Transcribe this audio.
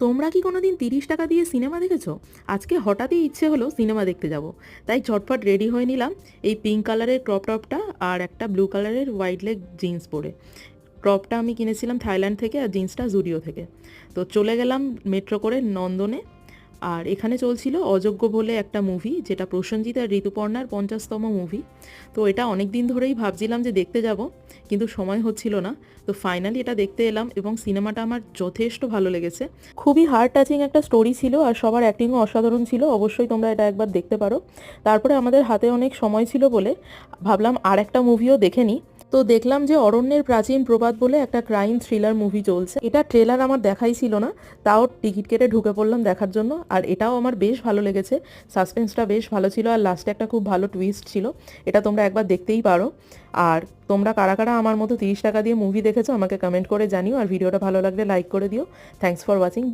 তোমরা কি কোনোদিন 30 টাকা দিয়ে সিনেমা দেখেছো? আজকে হঠাৎই ইচ্ছে হলো সিনেমা দেখতে যাব, তাই ঝটফট রেডি হয়ে নিলাম এই পিঙ্ক কালারের ক্রপ টপটা আর একটা ব্লু কালারের হোয়াইট লেগ জিন্স পরে। টপটা আমি কিনেছিলাম থাইল্যান্ড থেকে আর জিন্সটা জুডিও থেকে। তো চলে গেলাম মেট্রো করে নন্দনে। আর এখানে চলছিল অযোগ্য বলে একটা মুভি, যেটা প্রসেনজিৎ আর ঋতুপর্ণার 50তম মুভি। তো এটা অনেক দিন ধরেই ভাবছিলাম যে দেখতে যাব, কিন্তু সময় হচ্ছিল না। তো ফাইনালি এটা দেখতে এলাম এবং সিনেমাটা আমার যথেষ্ট ভালো লেগেছে। খুবই হার্ট টাচিং একটা স্টোরি ছিল আর সবার অ্যাক্টিংও অসাধারণ ছিল। অবশ্যই তোমরা এটা একবার দেখতে পারো। তারপরে আমাদের হাতে অনেক সময় ছিল বলে ভাবলাম আর একটা মুভিও দেখে নিই। তো দেখলাম যে অরণ্যের প্রাচীন প্রবাদ বলে একটা ক্রাইম থ্রিলার মুভি চলছে। এটা ট্রেলার আমার দেখাই ছিল না, তাও টিকিট কেটে ঢুকে পড়লাম দেখার জন্য। আর এটাও আমার বেশ ভালো লেগেছে, সাসপেন্সটা বেশ ভালো ছিল আর লাস্টে একটা খুব ভালো টুইস্ট ছিল। এটা তোমরা একবার দেখতেই পারো। আর তোমরা কারা কারা আমার মতো 30 টাকা দিয়ে মুভি দেখেছো আমাকে কমেন্ট করে জানিও, আর ভিডিওটা ভালো লাগলে লাইক করে দিও। Thanks for watching.